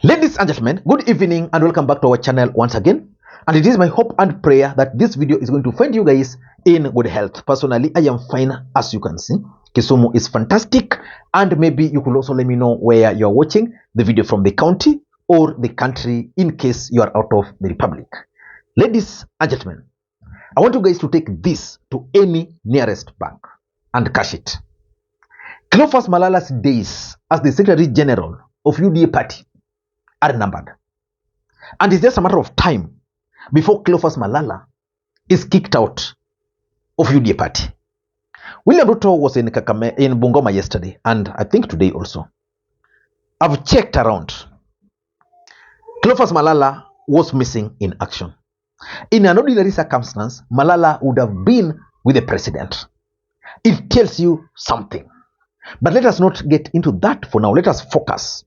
Ladies and gentlemen, good evening and welcome back to our channel once again. And it is my hope and prayer that this video is going to find you guys in good health. Personally, I am fine, as you can see. Kisumu is fantastic, and maybe you could also let me know where you are watching the video from, the county or the country, in case you are out of the republic. Ladies and gentlemen, I want you guys to take this to any nearest bank and cash it. Cleophas Malala's days as the Secretary General of UDA party are numbered, and it's just a matter of time before Cleophas Malala is kicked out of UDA party. William Ruto was in Bungoma yesterday, and I think today also. I've checked around. Cleophas Malala was missing in action. In an ordinary circumstance, Malala would have been with the president. It tells you something. But let us not get into that for now. Let us focus.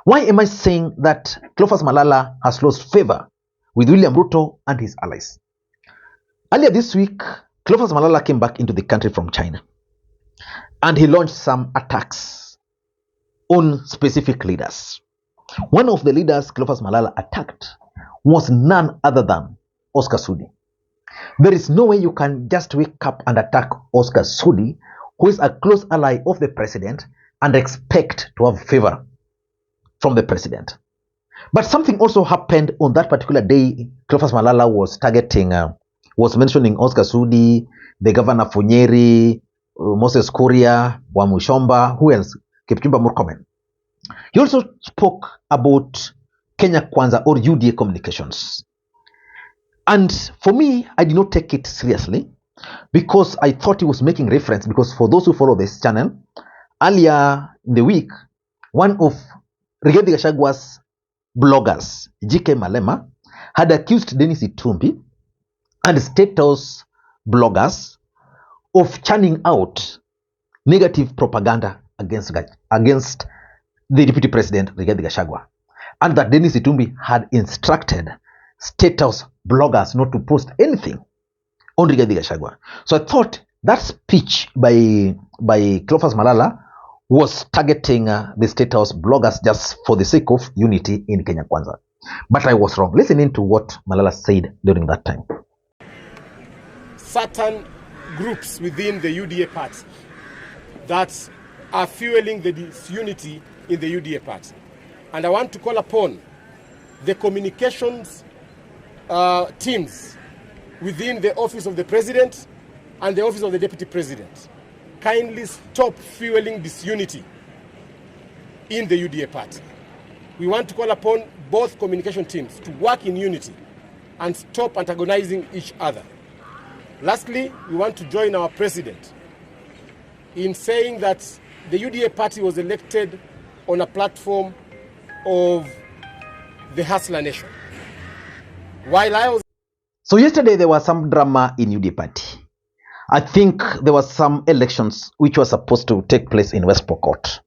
Why am I saying that Cleophas Malala has lost favor with William Ruto and his allies? Earlier this week, Cleophas Malala came back into the country from China, and he launched some attacks on specific leaders. One of the leaders Cleophas Malala attacked was none other than Oscar Sudi. There is no way you can just wake up and attack Oscar Sudi, who is a close ally of the president, and expect to have favor from the president. But something also happened on that particular day. Cleophas Malala was targeting, was mentioning Oscar Sudi, the governor of Nyeri, Moses Kuria, Wamushomba, who else? Kipchumba Murkomen. He also spoke about Kenya Kwanza or UDA communications. And for me, I did not take it seriously because I thought he was making reference, because for those who follow this channel, earlier in the week, one of Rigathi Gachagwa's bloggers, GK Malema, had accused Dennis Itumbi and State House bloggers of churning out negative propaganda against the Deputy President Rigathi Gachagua, and that Dennis Itumbi had instructed State House bloggers not to post anything on Rigathi Gachagua. So I thought that speech by Cleophas Malala was targeting the State House bloggers just for the sake of unity in Kenya Kwanza. But I was wrong. Listening to what Malala said during that time. Certain groups within the UDA party that are fueling the disunity in the UDA party. And I want to call upon the communications teams within the office of the president and the office of the deputy president. Kindly stop fueling disunity in the UDA party. We want to call upon both communication teams to work in unity and stop antagonizing each other. Lastly, we want to join our president in saying that the UDA party was elected on a platform of the Hustler Nation. While I was... So yesterday there was some drama in UDA party. I think there was some elections which were supposed to take place in West Pokot.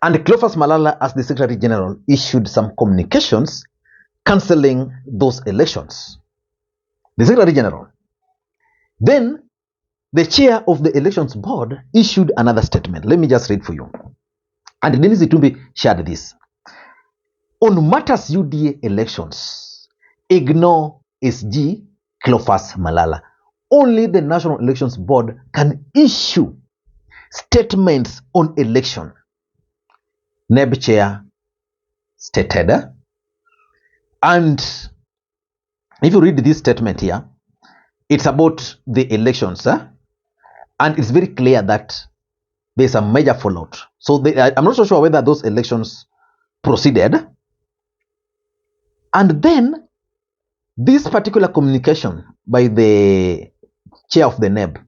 And Cleophas Malala, as the Secretary General, issued some communications cancelling those elections. The Secretary General. Then, the chair of the elections board issued another statement. Let me just read for you. And Dennis Itumbi shared this. On matters UDA elections, ignore SG Cleophas Malala. Only the National Elections Board can issue statements on election. NEB chair stated. And if you read this statement here, it's about the elections. And it's very clear that there's a major fallout. So I'm not so sure whether those elections proceeded. And then this particular communication by the chair of the NEB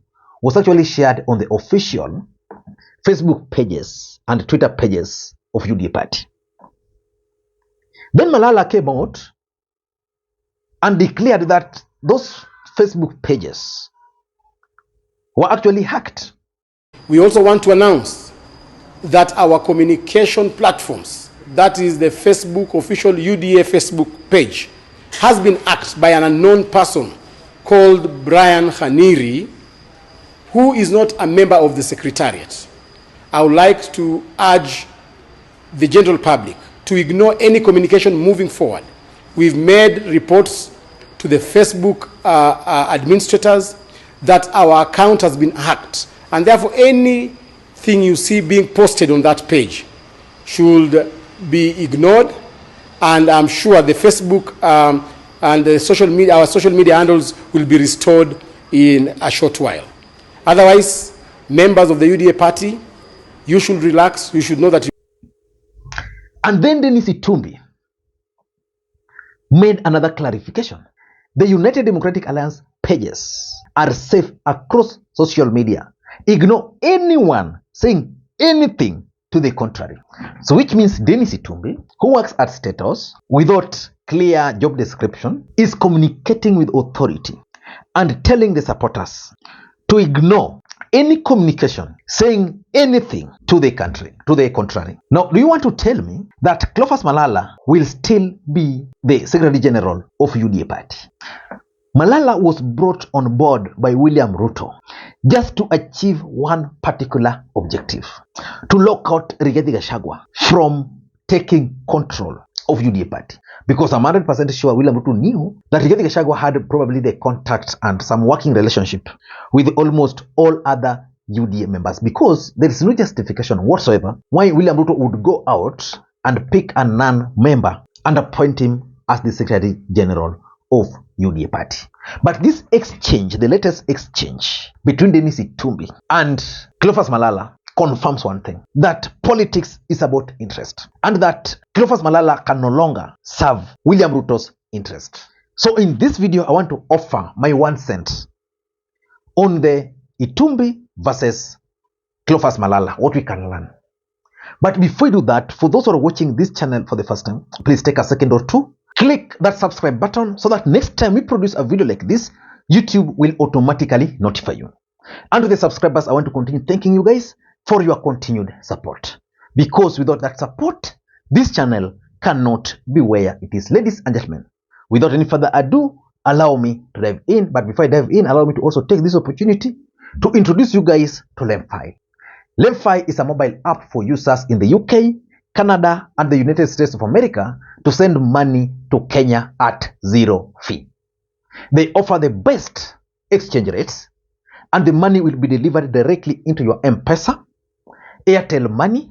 was actually shared on the official Facebook pages and Twitter pages of UDA party. Then Malala came out and declared that those Facebook pages were actually hacked. We also want to announce that our communication platforms, that is the Facebook official UDA Facebook page, has been hacked by an unknown person called Brian Khaniri, who is not a member of the Secretariat. I would like to urge the general public to ignore any communication moving forward. We've made reports to the Facebook administrators that our account has been hacked, and therefore anything you see being posted on that page should be ignored, and I'm sure the Facebook and the social media, our social media handles will be restored in a short while. Otherwise, members of the UDA party, you should relax. You should know that. And then Dennis Itumbi made another clarification. The United Democratic Alliance pages are safe across social media. Ignore anyone saying anything to the contrary. So which means Dennis Itumbi, who works at State House without clear job description, is communicating with authority and telling the supporters to ignore any communication saying anything to the contrary. Now, do you want to tell me that Cleophas Malala will still be the Secretary General of UDA party? Malala was brought on board by William Ruto just to achieve one particular objective: to lock out Rigathi Gachagua from taking control of UDA party. Because I'm 100% sure William Ruto knew that Rigathi Gachagua had probably the contact and some working relationship with almost all other UDA members, because there is no justification whatsoever why William Ruto would go out and pick a non-member and appoint him as the Secretary General of UDA party. But this exchange, the latest exchange between Dennis Itumbi and Cleophas Malala, confirms one thing: that politics is about interest, and that Cleophas Malala can no longer serve William Ruto's interest. So in this video, I want to offer my 1 cent on the Itumbi versus Cleophas Malala, what we can learn. But before you do that, for those who are watching this channel for the first time, please take a second or two, click that subscribe button so that next time we produce a video like this, YouTube will automatically notify you. And to the subscribers, I want to continue thanking you guys for your continued support, because without that support, this channel cannot be where it is. Ladies and gentlemen, without any further ado, allow me to dive in. But before I dive in, allow me to also take this opportunity to introduce you guys to LemFi. LemFi is a mobile app for users in the UK, Canada, and the United States of America to send money to Kenya at zero fee. They offer the best exchange rates, and the money will be delivered directly into your Mpesa, Airtel money,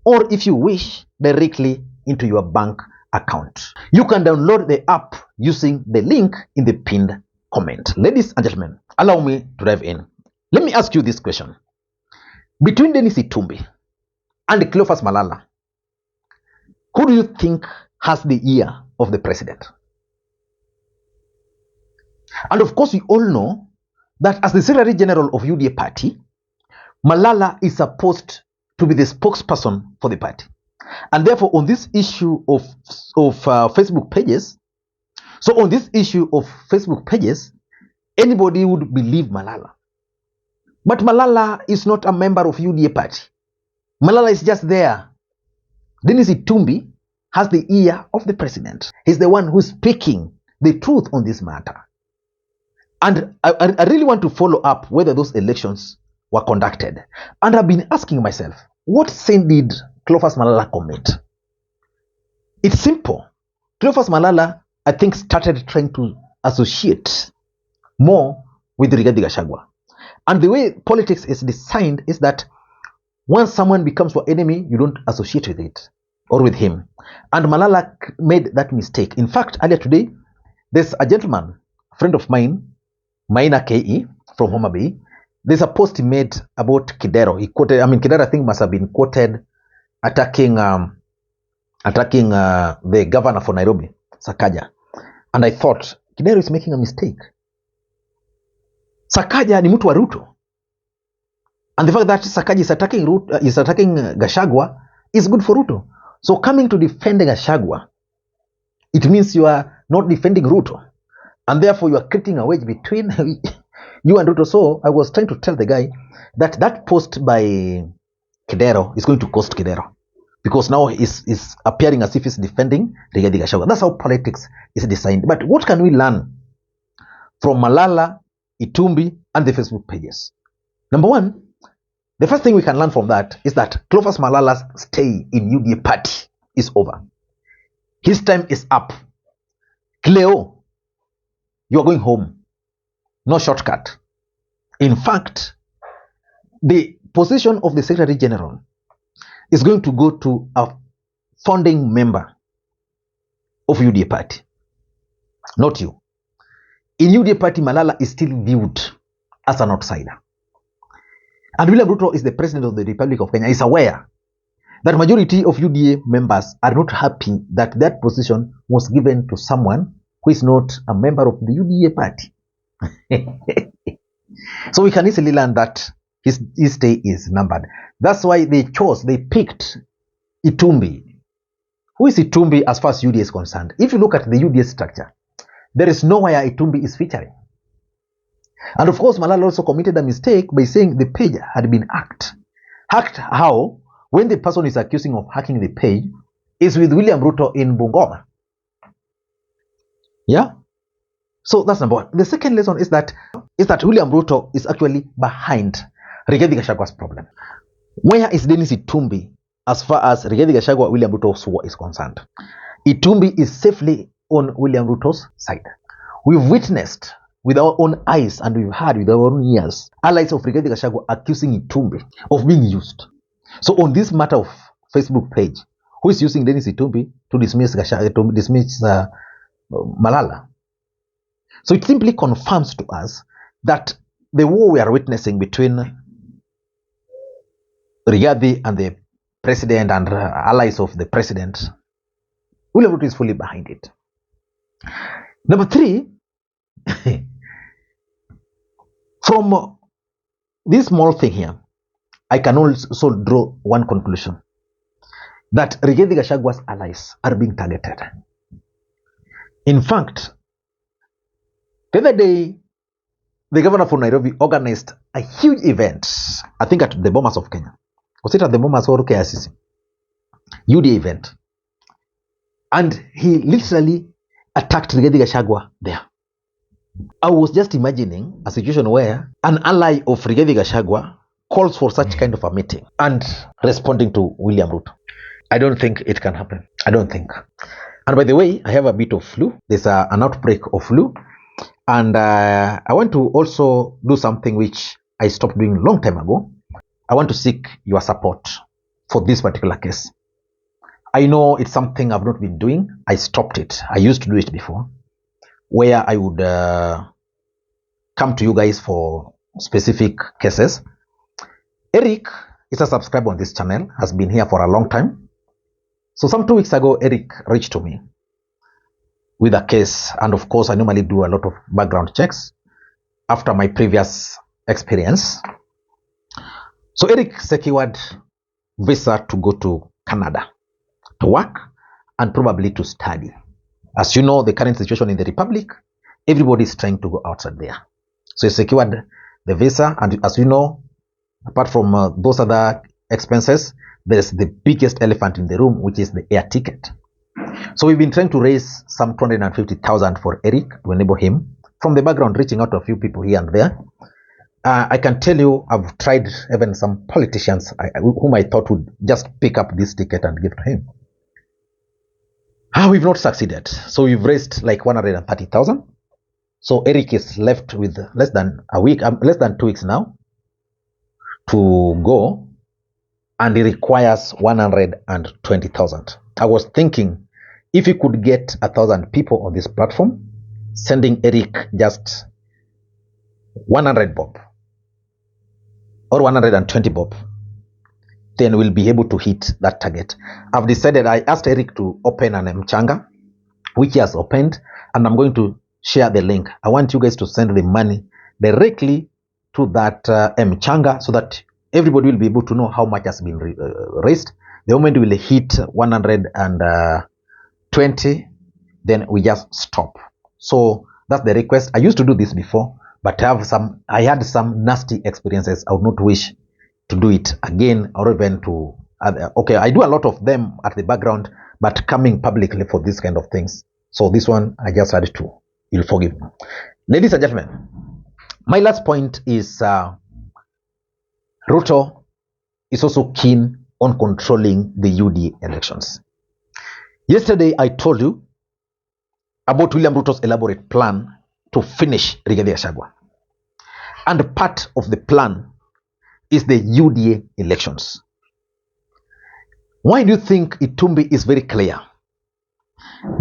or if you wish, directly into your bank account. You can download the app using the link in the pinned comment. Ladies and gentlemen, allow me to dive in. Let me ask you this question. Between Dennis Itumbi and Cleophas Malala, who do you think has the ear of the president? And of course, we all know that as the Secretary General of UDA party, Malala is supposed to be the spokesperson for the party. And therefore, on this issue of Facebook pages, anybody would believe Malala. But Malala is not a member of UDA party. Malala is just there. Dennis Itumbi has the ear of the president. He's the one who's speaking the truth on this matter. And I really want to follow up whether those elections were conducted. And I've been asking myself, what sin did Cleophas Malala commit? It's simple. Cleophas Malala, I think, started trying to associate more with Rigathi Gachagua. And the way politics is designed is that once someone becomes your enemy, you don't associate with it or with him. And Malala made that mistake. In fact, earlier today, there's a gentleman, a friend of mine, Maina KE from Homa Bay. There's a post he made about Kidero. He quoted, Kidero, I think, must have been quoted attacking the governor for Nairobi, Sakaja. And I thought, Kidero is making a mistake. Sakaja ni mtu wa Ruto. And the fact that Sakaja is attacking Gachagua is good for Ruto. So coming to defend Gachagua, it means you are not defending Ruto. And therefore you are creating a wedge between you and Ruto. So I was trying to tell the guy that that post by Kidero is going to cost Kidero, because now is appearing as if he's defending Rigathi Gachagua. That's how politics is designed. But what can we learn from Malala, Itumbi, and the Facebook pages? Number one, the first thing we can learn from that is that Cleophas Malala's stay in UDA party is over. His time is up. Cleo, you are going home. No shortcut. In fact, the position of the Secretary General is going to go to a founding member of UDA party, not you. In UDA party, Malala is still viewed as an outsider. And William Ruto is the president of the Republic of Kenya, is aware that majority of UDA members are not happy that that position was given to someone who is not a member of the UDA party. So we can easily learn that his stay is numbered. That's why they picked Itumbi. Who is Itumbi as far as UDA is concerned? If you look at the UDA structure, there is nowhere Itumbi is featuring. And of course, Malala also committed a mistake by saying the page had been hacked. Hacked how? When the person is accusing of hacking the page is with William Ruto in Bungoma. Yeah? So that's number one. The second lesson is that William Ruto is actually behind Rigathi Gachagwa's problem. Where is Dennis Itumbi as far as Rigathi Gachagua William Ruto's war is concerned? Itumbi is safely on William Ruto's side. We've witnessed with our own eyes and we've heard with our own ears allies of Rigathi Gachagua accusing Itumbi of being used. So on this matter of Facebook page, who is using Dennis Itumbi to dismiss Malala? So it simply confirms to us that the war we are witnessing between Rigathi and the president and allies of the president, William Ruto is fully behind it. Number three, from this small thing here, I can also draw one conclusion, that Rigathi Gachagwa's allies are being targeted. In fact, the other day, the governor of Nairobi organized a huge event, I think at the Bomas of Kenya. Was it at the Bomas or KICC? UDA event. And he literally attacked Rigathi Gachagua there. I was just imagining a situation where an ally of Rigathi Gachagua calls for such kind of a meeting and responding to William Ruto. I don't think it can happen. I don't think. And by the way, I have a bit of flu. There's an outbreak of flu. And I want to also do something which I stopped doing a long time ago. I want to seek your support for this particular case. I know it's something I've not been doing. I stopped it. I used to do it before, where I would come to you guys for specific cases. Eric is a subscriber on this channel, has been here for a long time. So some 2 weeks ago, Eric reached to me with a case. And of course, I normally do a lot of background checks after my previous experience. So Eric secured visa to go to Canada to work and probably to study. As you know, the current situation in the Republic, everybody is trying to go outside there. So he secured the visa, and as you know, apart from those other expenses, there's the biggest elephant in the room, which is the air ticket. So we've been trying to raise some 250,000 for Eric to enable him. From the background, reaching out to a few people here and there. I can tell you, I've tried even some politicians whom I thought would just pick up this ticket and give to him. We've not succeeded. So we've raised like 130,000. So Eric is left with less than a week, less than 2 weeks now to go, and he requires 120,000. I was thinking if he could get 1,000 people on this platform, sending Eric just 100 bob or 120 bob, then we'll be able to hit that target. I've decided, I asked Eric to open an mchanga, which he has opened, and I'm going to share the link. I want you guys to send the money directly to that mchanga so that everybody will be able to know how much has been raised. The moment we will hit 120, then we just stop. So that's the request. I used to do this before, but I had some nasty experiences. I would not wish to do it again, or even to okay, I do a lot of them at the background, but coming publicly for this kind of things. So this one I just had to, you'll forgive me. Ladies and gentlemen, my last point is Ruto is also keen on controlling the UDA elections. Yesterday, I told you about William Ruto's elaborate plan to finish Rigathi Gachagua. And part of the plan is the UDA elections. Why do you think Itumbi is very clear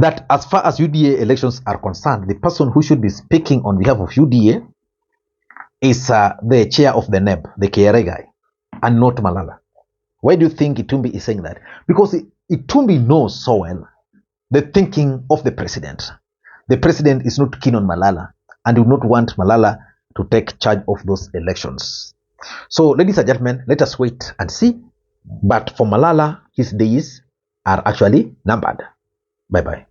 that as far as UDA elections are concerned, the person who should be speaking on behalf of UDA is the chair of the NEB, the KRA guy, and not Malala? Why do you think Itumbi is saying that? Because Itumbi knows so well the thinking of the president. The president is not keen on Malala and would not want Malala to take charge of those elections. So, ladies and gentlemen, let us wait and see. But for Malala, his days are actually numbered. Bye-bye.